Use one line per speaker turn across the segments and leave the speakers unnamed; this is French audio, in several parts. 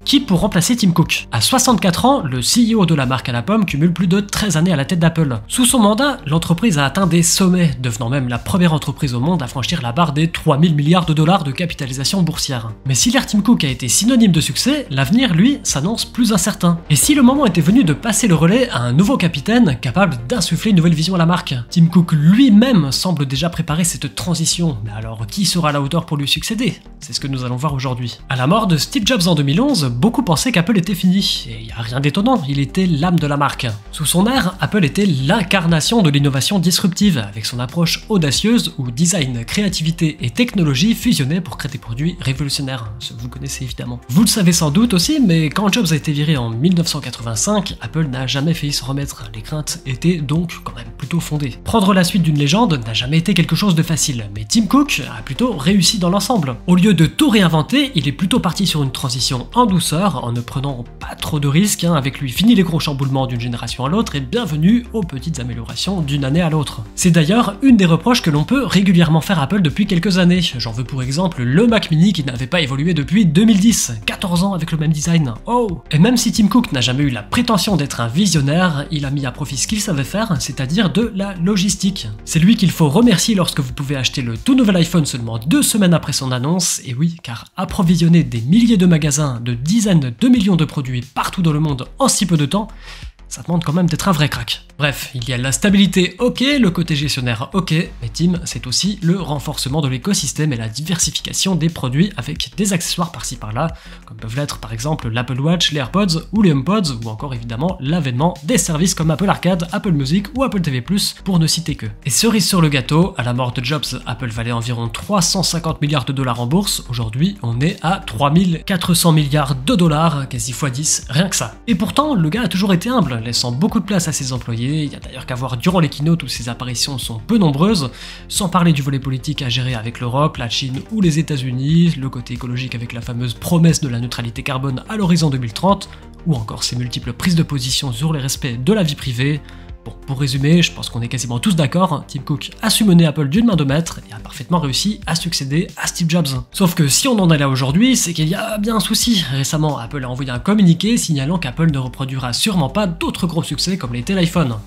Qui pour remplacer Tim Cook? À 64 ans, le CEO de la marque à la pomme cumule plus de 13 années à la tête d'Apple. Sous son mandat, l'entreprise a atteint des sommets, devenant même la première entreprise au monde à franchir la barre des 3000 milliards de dollars de capitalisation boursière. Mais si l'ère Tim Cook a été synonyme de succès, l'avenir, lui, s'annonce plus incertain. Et si le moment était venu de passer le relais à un nouveau capitaine capable d'insuffler une nouvelle vision à la marque? Tim Cook lui-même semble déjà préparer cette transition, mais alors qui sera à la hauteur pour lui succéder? C'est ce que nous allons voir aujourd'hui. À la mort de Steve Jobs en 2011, beaucoup pensaient qu'Apple était fini, et il n'y a rien d'étonnant, il était l'âme de la marque. Sous son ère, Apple était l'incarnation de l'innovation disruptive, avec son approche audacieuse où design, créativité et technologie fusionnaient pour créer des produits révolutionnaires, ce que vous connaissez évidemment. Vous le savez sans doute aussi, mais quand Jobs a été viré en 1985, Apple n'a jamais failli se remettre, les craintes étaient donc quand même plutôt fondées. Prendre la suite d'une légende n'a jamais été quelque chose de facile, mais Tim Cook a plutôt réussi dans l'ensemble. Au lieu de tout réinventer, il est plutôt parti sur une transition en douceur, en ne prenant pas trop de risques, avec lui fini les gros chamboulements d'une génération à l'autre et bienvenue aux petites améliorations d'une année à l'autre. C'est d'ailleurs une des reproches que l'on peut régulièrement faire à Apple depuis quelques années. J'en veux pour exemple le Mac Mini qui n'avait pas évolué depuis 2010, 14 ans avec le même design. Oh! Et même si Tim Cook n'a jamais eu la prétention d'être un visionnaire, il a mis à profit ce qu'il savait faire, c'est-à-dire de la logistique. C'est lui qu'il faut remercier lorsque vous pouvez acheter le tout nouvel iPhone seulement 2 semaines après son annonce, et oui, car approvisionner des milliers de magasins, de dizaines de millions de produits partout dans le monde en si peu de temps, ça demande quand même d'être un vrai crack. Bref, il y a la stabilité, ok, le côté gestionnaire, ok, mais Tim, c'est aussi le renforcement de l'écosystème et la diversification des produits avec des accessoires par-ci par-là, comme peuvent l'être par exemple l'Apple Watch, les AirPods ou les HomePods, ou encore évidemment l'avènement des services comme Apple Arcade, Apple Music ou Apple TV+, pour ne citer que. Et cerise sur le gâteau, à la mort de Jobs, Apple valait environ 350 milliards de dollars en bourse, aujourd'hui on est à 3400 milliards de dollars, quasi x10, rien que ça. Et pourtant, le gars a toujours été humble, laissant beaucoup de place à ses employés, il y a d'ailleurs qu'à voir durant les keynotes où ses apparitions sont peu nombreuses, sans parler du volet politique à gérer avec l'Europe, la Chine ou les États-Unis, le côté écologique avec la fameuse promesse de la neutralité carbone à l'horizon 2030, ou encore ses multiples prises de position sur les respects de la vie privée. Bon, pour résumer, je pense qu'on est quasiment tous d'accord, Tim Cook a su mener Apple d'une main de maître et a parfaitement réussi à succéder à Steve Jobs. Sauf que si on en est là aujourd'hui, c'est qu'il y a bien un souci. Récemment, Apple a envoyé un communiqué signalant qu'Apple ne reproduira sûrement pas d'autres gros succès comme l'était l'iPhone.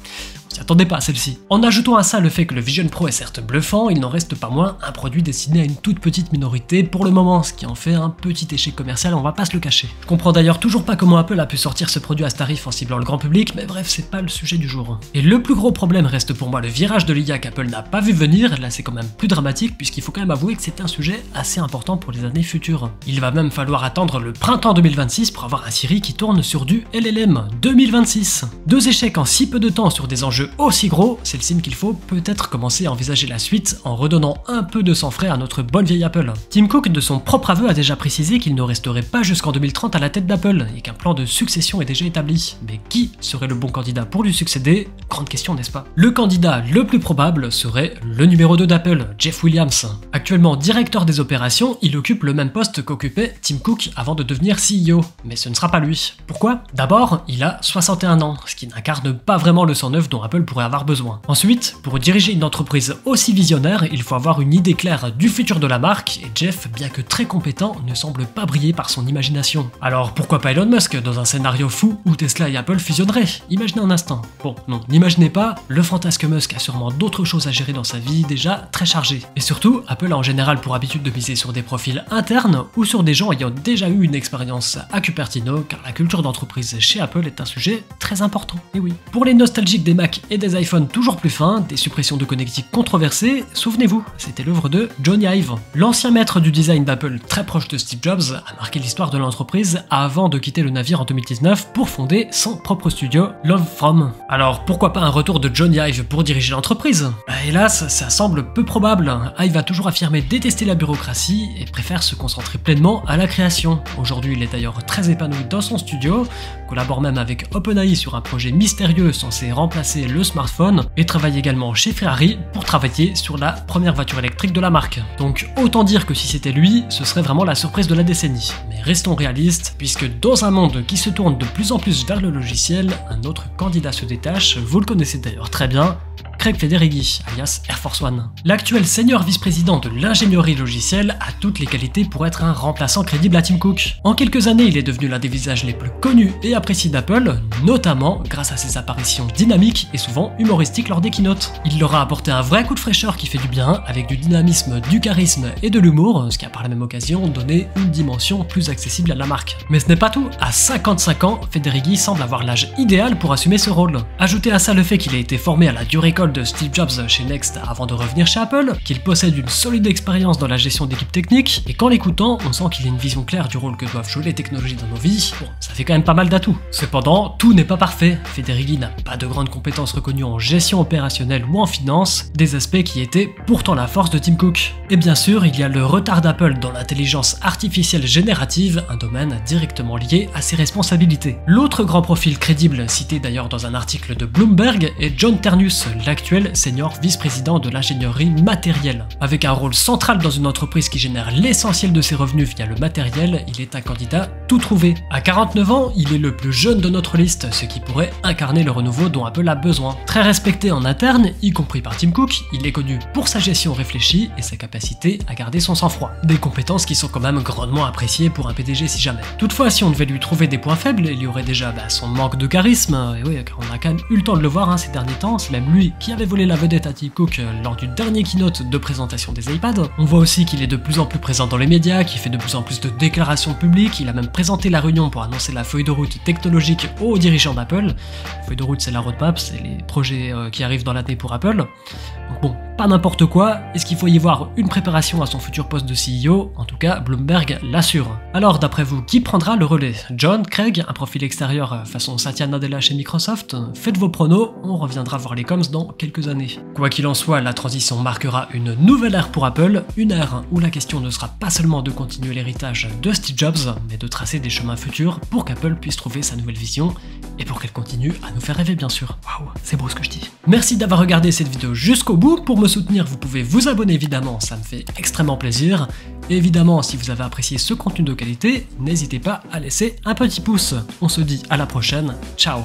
On s'y attendait pas à celle-ci. En ajoutant à ça le fait que le Vision Pro est certes bluffant, il n'en reste pas moins un produit destiné à une toute petite minorité pour le moment, ce qui en fait un petit échec commercial, on va pas se le cacher. Je comprends d'ailleurs toujours pas comment Apple a pu sortir ce produit à ce tarif en ciblant le grand public, mais bref, c'est pas le sujet du jour. Et le plus gros problème reste pour moi le virage de l'IA qu'Apple n'a pas vu venir, là c'est quand même plus dramatique puisqu'il faut quand même avouer que c'est un sujet assez important pour les années futures. Il va même falloir attendre le printemps 2026 pour avoir un Siri qui tourne sur du LLM 2026. Deux échecs en si peu de temps sur des enjeux aussi gros, c'est le signe qu'il faut peut-être commencer à envisager la suite en redonnant un peu de sang frais à notre bonne vieille Apple. Tim Cook, de son propre aveu, a déjà précisé qu'il ne resterait pas jusqu'en 2030 à la tête d'Apple et qu'un plan de succession est déjà établi. Mais qui serait le bon candidat pour lui succéder? Grande question, n'est-ce pas? Le candidat le plus probable serait le numéro 2 d'Apple, Jeff Williams. Actuellement directeur des opérations, il occupe le même poste qu'occupait Tim Cook avant de devenir CEO. Mais ce ne sera pas lui. Pourquoi? D'abord, il a 61 ans, ce qui n'incarne pas vraiment le 109 dont Apple pourrait avoir besoin. Ensuite, pour diriger une entreprise aussi visionnaire, il faut avoir une idée claire du futur de la marque, et Jeff, bien que très compétent, ne semble pas briller par son imagination. Alors pourquoi pas Elon Musk dans un scénario fou où Tesla et Apple fusionneraient? Imaginez un instant. Bon, non, n'imaginez pas, le fantasque Musk a sûrement d'autres choses à gérer dans sa vie déjà très chargée. Et surtout, Apple a en général pour habitude de miser sur des profils internes ou sur des gens ayant déjà eu une expérience à Cupertino, car la culture d'entreprise chez Apple est un sujet très important. Et oui. Pour les nostalgiques des Mac et des iPhones toujours plus fins, des suppressions de connectiques controversées, souvenez-vous, c'était l'œuvre de Jony Ive. L'ancien maître du design d'Apple, très proche de Steve Jobs, a marqué l'histoire de l'entreprise avant de quitter le navire en 2019 pour fonder son propre studio, Lovefrom. Alors pourquoi pas un retour de Jony Ive pour diriger l'entreprise? Hélas, ça semble peu probable. Ive a toujours affirmé détester la bureaucratie et préfère se concentrer pleinement à la création. Aujourd'hui, il est d'ailleurs très épanoui dans son studio, collabore même avec OpenAI sur un projet mystérieux censé remplacer le smartphone et travaille également chez Ferrari pour travailler sur la première voiture électrique de la marque. Donc autant dire que si c'était lui, ce serait vraiment la surprise de la décennie. Mais restons réalistes, puisque dans un monde qui se tourne de plus en plus vers le logiciel, un autre candidat se détache, vous le connaissez d'ailleurs très bien, Craig Federighi, alias Air Force One. L'actuel senior vice-président de l'ingénierie logicielle a toutes les qualités pour être un remplaçant crédible à Tim Cook. En quelques années, il est devenu l'un des visages les plus connus et appréciés d'Apple, notamment grâce à ses apparitions dynamiques et souvent humoristiques lors des keynotes. Il leur a apporté un vrai coup de fraîcheur qui fait du bien, avec du dynamisme, du charisme et de l'humour, ce qui a par la même occasion donné une dimension plus accessible à la marque. Mais ce n'est pas tout, à 55 ans, Federighi semble avoir l'âge idéal pour assumer ce rôle. Ajoutez à ça le fait qu'il a été formé à la dure école de Steve Jobs chez Next avant de revenir chez Apple, qu'il possède une solide expérience dans la gestion d'équipes techniques, et qu'en l'écoutant, on sent qu'il a une vision claire du rôle que doivent jouer les technologies dans nos vies. Bon, ça fait quand même pas mal d'atouts. Cependant, tout n'est pas parfait. Federighi n'a pas de grandes compétences reconnues en gestion opérationnelle ou en finance, des aspects qui étaient pourtant la force de Tim Cook. Et bien sûr, il y a le retard d'Apple dans l'intelligence artificielle générative, un domaine directement lié à ses responsabilités. L'autre grand profil crédible, cité d'ailleurs dans un article de Bloomberg, est John Ternus, l'actuel senior vice-président de l'ingénierie matérielle. Avec un rôle central dans une entreprise qui génère l'essentiel de ses revenus via le matériel, il est un candidat tout trouvé. À 49 ans, il est le plus jeune de notre liste, ce qui pourrait incarner le renouveau dont Apple a besoin. Très respecté en interne, y compris par Tim Cook, il est connu pour sa gestion réfléchie et sa capacité à garder son sang-froid. Des compétences qui sont quand même grandement appréciées pour un PDG si jamais. Toutefois, si on devait lui trouver des points faibles, il y aurait déjà son manque de charisme, et oui, car on a quand même eu le temps de le voir ces derniers temps, c'est même lui qui avait volé la vedette à Tim Cook lors du dernier keynote de présentation des iPads. On voit aussi qu'il est de plus en plus présent dans les médias, qu'il fait de plus en plus de déclarations publiques, il a même présenté la réunion pour annoncer la feuille de route technologique aux dirigeants d'Apple. La feuille de route, c'est la roadmap, c'est les projets qui arrivent dans l'année pour Apple. Donc bon, pas n'importe quoi, est-ce qu'il faut y voir une préparation à son futur poste de CEO? En tout cas, Bloomberg l'assure. Alors d'après vous, qui prendra le relais? John, Craig, un profil extérieur façon Satya Nadella chez Microsoft? Faites vos pronos, on reviendra voir les coms dans quelques années. Quoi qu'il en soit, la transition marquera une nouvelle ère pour Apple, une ère où la question ne sera pas seulement de continuer l'héritage de Steve Jobs, mais de tracer des chemins futurs pour qu'Apple puisse trouver sa nouvelle vision et pour qu'elle continue à nous faire rêver bien sûr. Waouh, c'est beau ce que je dis. Merci d'avoir regardé cette vidéo jusqu'au bout. Pour me soutenir, vous pouvez vous abonner évidemment, ça me fait extrêmement plaisir. Et évidemment, si vous avez apprécié ce contenu de qualité, n'hésitez pas à laisser un petit pouce. On se dit à la prochaine, ciao.